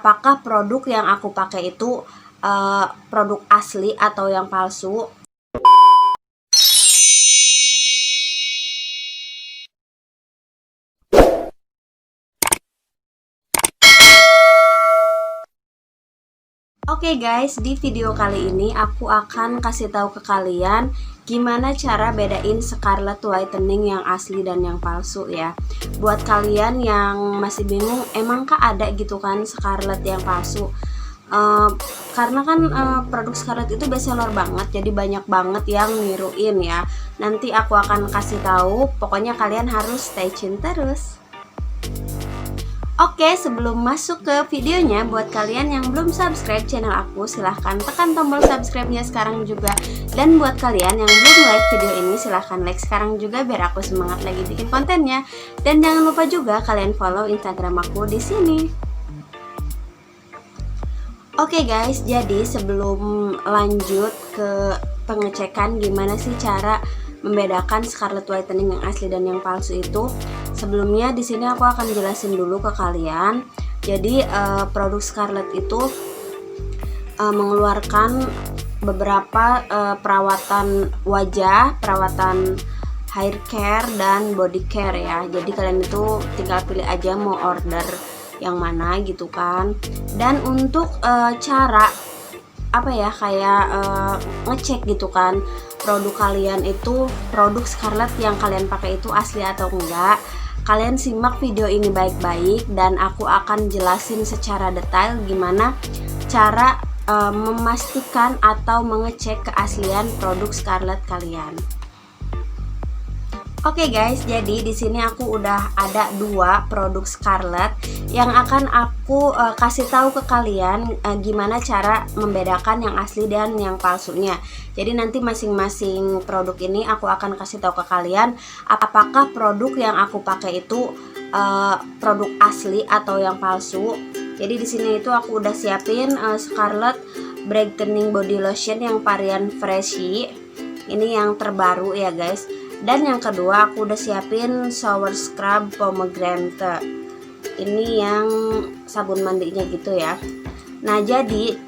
apakah produk yang aku pakai itu produk asli atau yang palsu. Oke guys, di video kali ini aku akan kasih tahu ke kalian gimana cara bedain Scarlett Whitening yang asli dan yang palsu ya. Buat kalian yang masih bingung, emangkah ada gitu kan Scarlett yang palsu? Karena kan produk Scarlett itu bestseller banget, jadi banyak banget yang niruin ya. Nanti aku akan kasih tahu, pokoknya kalian harus stay tune terus. Oke, sebelum masuk ke videonya, buat kalian yang belum subscribe channel aku, silahkan tekan tombol subscribe-nya sekarang juga. Dan buat kalian yang belum like video ini, silahkan like sekarang juga biar aku semangat lagi bikin kontennya. Dan jangan lupa juga kalian follow Instagram aku di sini. Oke guys, jadi sebelum lanjut ke pengecekan gimana sih cara membedakan Scarlett Whitening yang asli dan yang palsu itu, sebelumnya di sini aku akan jelasin dulu ke kalian. Jadi produk Scarlett itu mengeluarkan beberapa perawatan wajah, perawatan hair care dan body care ya. Jadi kalian itu tinggal pilih aja mau order yang mana gitu kan. Dan untuk cara apa ya, kayak ngecek gitu kan produk kalian itu, produk Scarlett yang kalian pakai itu asli atau enggak, kalian simak video ini baik-baik dan aku akan jelasin secara detail gimana cara memastikan atau mengecek keaslian produk Scarlett kalian. Oke guys, jadi di sini aku udah ada 2 produk Scarlett yang akan aku kasih tahu ke kalian gimana cara membedakan yang asli dan yang palsunya. Jadi nanti masing-masing produk ini aku akan kasih tahu ke kalian apakah produk yang aku pakai itu produk asli atau yang palsu. Jadi di sini itu aku udah siapin Scarlett Brightening Body Lotion yang varian Freshy. Ini yang terbaru ya guys. Dan yang kedua aku udah siapin Shower Scrub Pomegranate. Ini yang sabun mandinya gitu ya. Nah jadi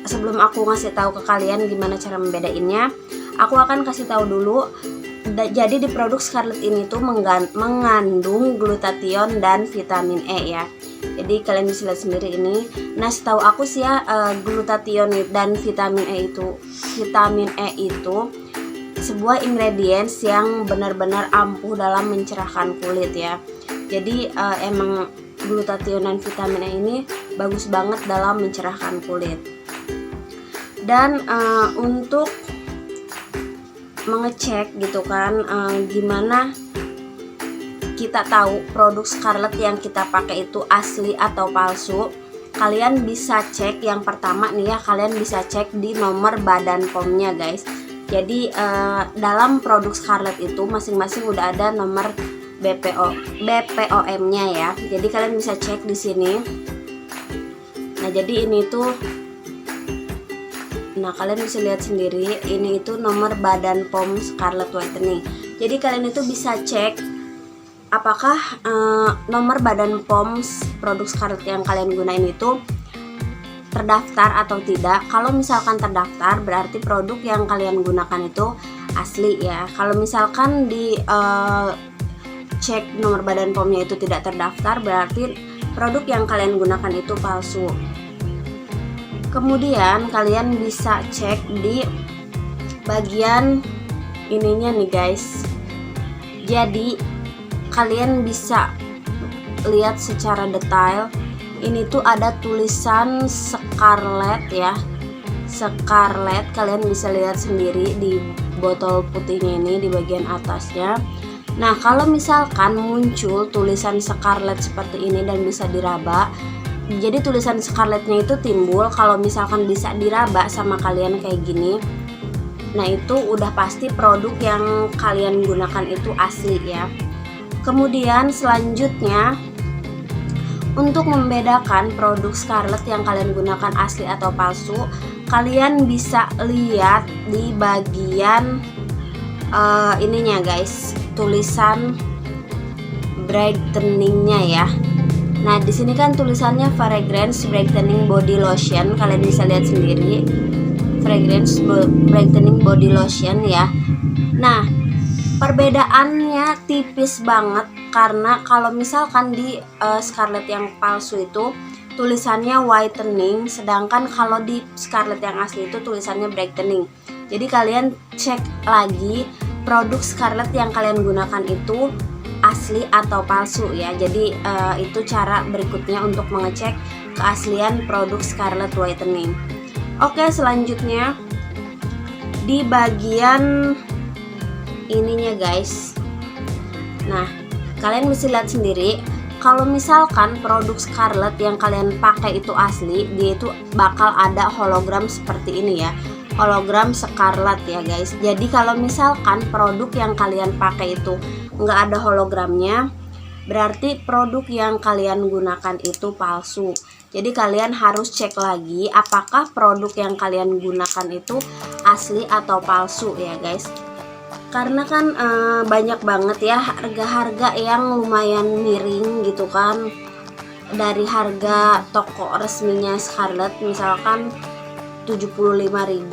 sebelum aku ngasih tahu ke kalian gimana cara membedainnya, aku akan kasih tahu dulu. Jadi di produk Scarlett ini tuh mengandung glutathione dan vitamin E ya. Jadi kalian bisa lihat sendiri ini. Nah setahu aku sih ya, glutathione dan vitamin E itu sebuah ingredients yang benar-benar ampuh dalam mencerahkan kulit ya. Jadi emang glutathione dan vitamin E ini bagus banget dalam mencerahkan kulit. Dan untuk mengecek gitu kan gimana kita tahu produk Scarlett yang kita pakai itu asli atau palsu, kalian bisa cek yang pertama nih ya, kalian bisa cek di nomor badan POM-nya guys. Jadi dalam produk Scarlett itu masing-masing udah ada nomor BPOM-nya ya. Jadi kalian bisa cek di sini. Nah, jadi ini tuh, nah kalian bisa lihat sendiri, ini itu nomor badan POM Scarlett Whitening. Jadi kalian itu bisa cek apakah nomor badan POM produk Scarlett yang kalian gunain itu terdaftar atau tidak. Kalau misalkan terdaftar, berarti produk yang kalian gunakan itu asli ya. Kalau misalkan di cek nomor badan POM-nya itu tidak terdaftar, berarti produk yang kalian gunakan itu palsu. Kemudian kalian bisa cek di bagian ininya nih guys. Jadi kalian bisa lihat secara detail. Ini tuh ada tulisan Scarlett ya, Scarlett. Kalian bisa lihat sendiri di botol putihnya ini di bagian atasnya. Nah kalau misalkan muncul tulisan Scarlett seperti ini dan bisa diraba, jadi tulisan Scarlettnya itu timbul kalau misalkan bisa diraba sama kalian kayak gini. Nah itu udah pasti produk yang kalian gunakan itu asli ya. Kemudian selanjutnya, untuk membedakan produk Scarlett yang kalian gunakan asli atau palsu, kalian bisa lihat di bagian ininya guys, tulisan brightening-nya ya. Nah, di sini kan tulisannya Fragrance Brightening Body Lotion, kalian bisa lihat sendiri. Fragrance Brightening Body Lotion ya. Nah, perbedaannya tipis banget karena kalau misalkan di Scarlett yang palsu itu tulisannya whitening, sedangkan kalau di Scarlett yang asli itu tulisannya brightening. Jadi kalian cek lagi produk Scarlett yang kalian gunakan itu asli atau palsu ya. Jadi itu cara berikutnya untuk mengecek keaslian produk Scarlett whitening. Oke, selanjutnya di bagian ininya guys. Nah, kalian mesti lihat sendiri kalau misalkan produk Scarlett yang kalian pakai itu asli, dia itu bakal ada hologram seperti ini ya, hologram Scarlett ya guys. Jadi kalau misalkan produk yang kalian pakai itu nggak ada hologramnya, berarti produk yang kalian gunakan itu palsu. Jadi kalian harus cek lagi apakah produk yang kalian gunakan itu asli atau palsu ya guys. Karena kan banyak banget ya harga-harga yang lumayan miring gitu kan, dari harga toko resminya Scarlett misalkan 75.000,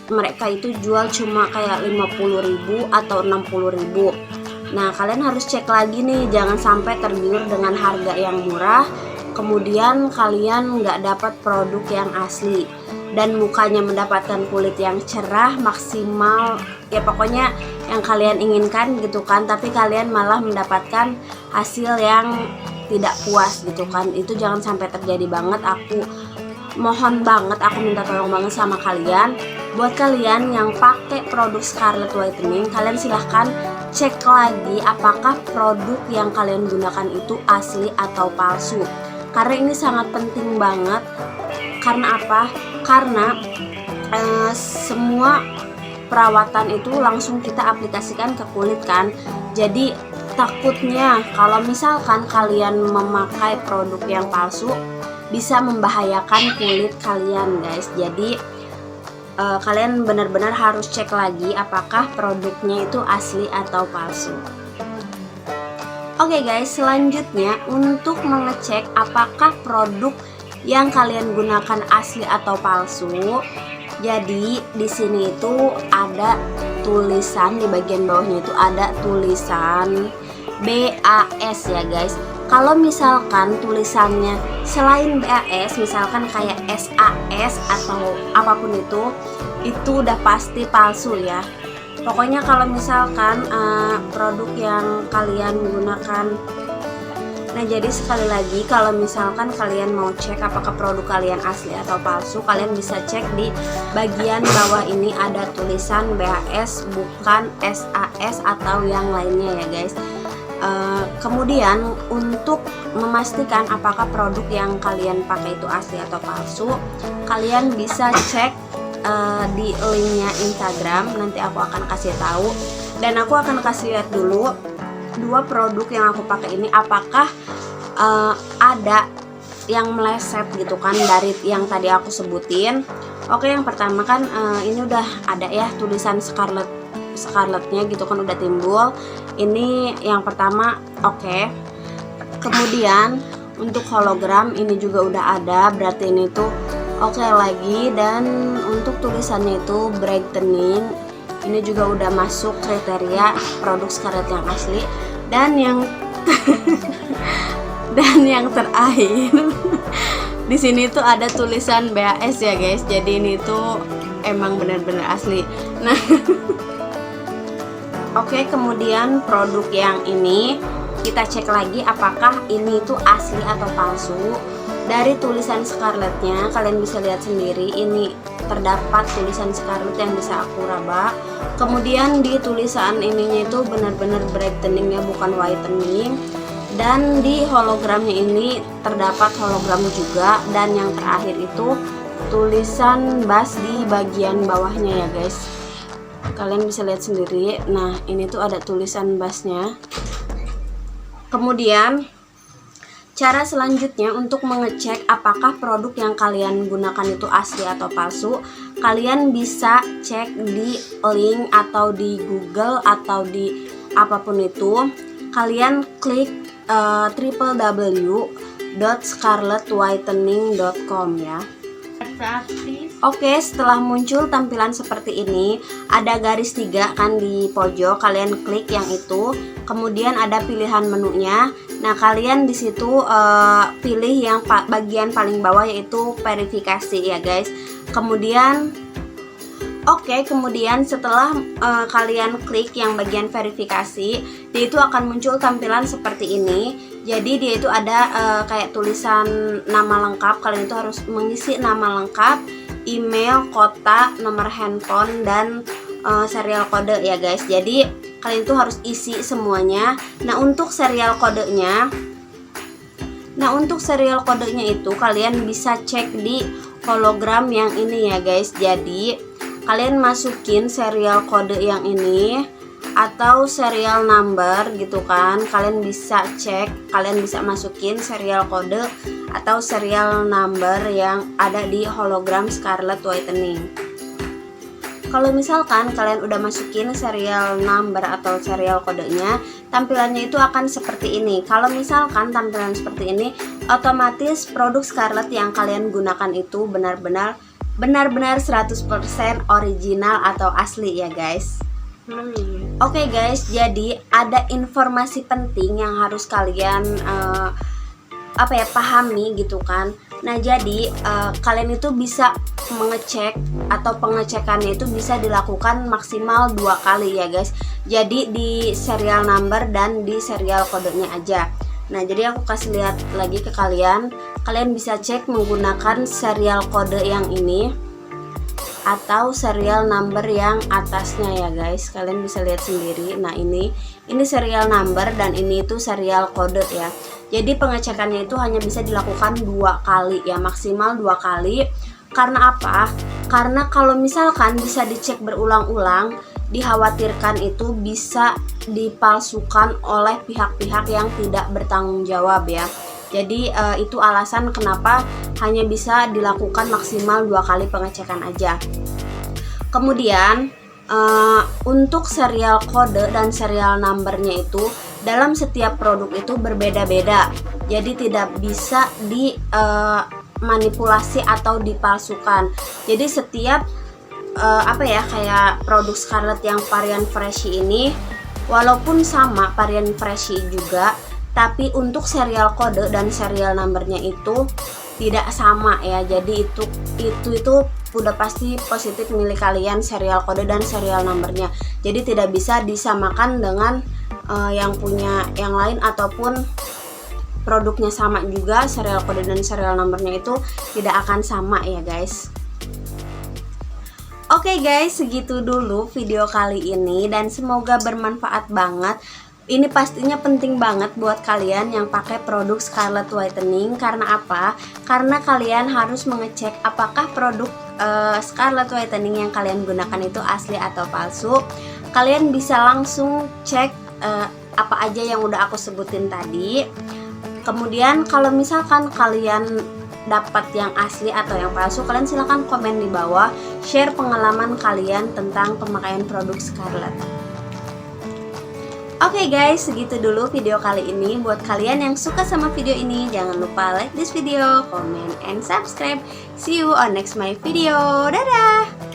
mereka itu jual cuma kayak 50.000 atau 60.000. Nah, kalian harus cek lagi nih, jangan sampai tergiur dengan harga yang murah kemudian kalian nggak dapat produk yang asli dan mukanya mendapatkan kulit yang cerah maksimal, ya pokoknya yang kalian inginkan gitu kan, tapi kalian malah mendapatkan hasil yang tidak puas gitu kan. Itu jangan sampai terjadi banget. Aku mohon banget, aku minta tolong banget sama kalian, buat kalian yang pakai produk Scarlett Whitening, kalian silahkan cek lagi apakah produk yang kalian gunakan itu asli atau palsu, karena ini sangat penting banget. Karena apa? Karena semua perawatan itu langsung kita aplikasikan ke kulit kan. Jadi takutnya kalau misalkan kalian memakai produk yang palsu bisa membahayakan kulit kalian guys. Jadi kalian benar-benar harus cek lagi apakah produknya itu asli atau palsu. Oke guys, selanjutnya untuk mengecek apakah produk yang kalian gunakan asli atau palsu. Jadi di sini itu ada tulisan, di bagian bawahnya itu ada tulisan BAS ya guys. Kalau misalkan tulisannya selain BAS, misalkan kayak SAS atau apapun itu udah pasti palsu ya. Pokoknya kalau misalkan produk yang kalian gunakan. Nah, jadi sekali lagi kalau misalkan kalian mau cek apakah produk kalian asli atau palsu, kalian bisa cek di bagian bawah ini ada tulisan BAS, bukan SAS atau yang lainnya ya guys. Kemudian untuk memastikan apakah produk yang kalian pakai itu asli atau palsu, kalian bisa cek di linknya Instagram, nanti aku akan kasih tahu, dan aku akan kasih lihat dulu dua produk yang aku pakai ini apakah ada yang meleset gitu kan dari yang tadi aku sebutin. Oke, yang pertama kan ini udah ada ya tulisan Scarlettnya gitu kan, udah timbul. Ini yang pertama. Oke. Kemudian untuk hologram ini juga udah ada, berarti ini tuh oke lagi. Dan untuk tulisannya itu brightening, ini juga udah masuk kriteria produk Scarlett yang asli. Dan yang dan yang terakhir di sini tuh ada tulisan BAS ya guys. Jadi ini tuh emang benar-benar asli. Nah, oke, kemudian produk yang ini kita cek lagi apakah ini tuh asli atau palsu. Dari tulisan Scarlettnya kalian bisa lihat sendiri, ini terdapat tulisan Scarlett yang bisa aku raba. Kemudian di tulisan ininya itu benar-benar brightening ya, bukan whitening. Dan di hologramnya ini terdapat hologram juga. Dan yang terakhir itu tulisan BAS di bagian bawahnya ya guys. Kalian bisa lihat sendiri. Nah, ini tuh ada tulisan BAS-nya. Kemudian cara selanjutnya untuk mengecek apakah produk yang kalian gunakan itu asli atau palsu, kalian bisa cek di link atau di Google atau di apapun itu. Kalian klik www www.scarlettwhitening.com ya. Oke, setelah muncul tampilan seperti ini, ada garis 3 kan di pojok, kalian klik yang itu. Kemudian ada pilihan menunya. Nah, kalian di situ pilih yang bagian paling bawah yaitu verifikasi ya, guys. Kemudian kemudian setelah kalian klik yang bagian verifikasi, dia itu akan muncul tampilan seperti ini. Jadi dia itu ada kayak tulisan nama lengkap. Kalian itu harus mengisi nama lengkap, email, kota, nomor handphone, dan serial kode ya, guys. Jadi kalian itu harus isi semuanya. Nah, untuk serial kodenya itu kalian bisa cek di hologram yang ini ya, guys. Jadi kalian masukin serial kode yang ini atau serial number gitu kan, kalian bisa cek, kalian bisa masukin serial kode atau serial number yang ada di hologram Scarlett Whitening. Kalau misalkan kalian udah masukin serial number atau serial kodenya, tampilannya itu akan seperti ini. Kalau misalkan tampilan seperti ini, otomatis produk Scarlett yang kalian gunakan itu benar-benar 100% original atau asli ya, guys. Oke, guys, jadi ada informasi penting yang harus kalian pahami gitu kan. Nah, jadi kalian itu bisa mengecek atau pengecekannya itu bisa dilakukan maksimal 2 kali ya, guys. Jadi di serial number dan di serial kodenya aja. Nah, jadi aku kasih lihat lagi ke kalian. Kalian bisa cek menggunakan serial kode yang ini atau serial number yang atasnya ya, guys. Kalian bisa lihat sendiri. Nah, ini serial number dan ini itu serial kode ya. Jadi pengecekannya itu hanya bisa dilakukan 2 kali ya, maksimal 2 kali. Karena apa? Karena kalau misalkan bisa dicek berulang-ulang, dikhawatirkan itu bisa dipalsukan oleh pihak-pihak yang tidak bertanggung jawab ya. Jadi itu alasan kenapa hanya bisa dilakukan maksimal 2 kali pengecekan aja. Kemudian untuk serial kode dan serial numbernya itu dalam setiap produk itu berbeda-beda. Jadi tidak bisa dimanipulasi atau dipalsukan. Jadi setiap kayak produk Scarlett yang varian Freshy ini walaupun sama varian Freshy juga, tapi untuk serial kode dan serial numbernya itu tidak sama ya. Jadi itu udah pasti positif milik kalian, serial kode dan serial numbernya. Jadi tidak bisa disamakan dengan yang punya yang lain ataupun produknya sama juga, serial kode dan serial numbernya itu tidak akan sama ya, guys. Oke, guys, segitu dulu video kali ini dan semoga bermanfaat banget. Ini pastinya penting banget buat kalian yang pakai produk Scarlett Whitening. Karena apa? Karena kalian harus mengecek apakah produk Scarlett Whitening yang kalian gunakan itu asli atau palsu. Kalian bisa langsung cek apa aja yang udah aku sebutin tadi. Kemudian kalau misalkan kalian dapat yang asli atau yang palsu, kalian silahkan komen di bawah, share pengalaman kalian tentang pemakaian produk Scarlett. Oke, guys, segitu dulu video kali ini. Buat kalian yang suka sama video ini, jangan lupa like this video, comment, and subscribe. See you on next my video. Dadah!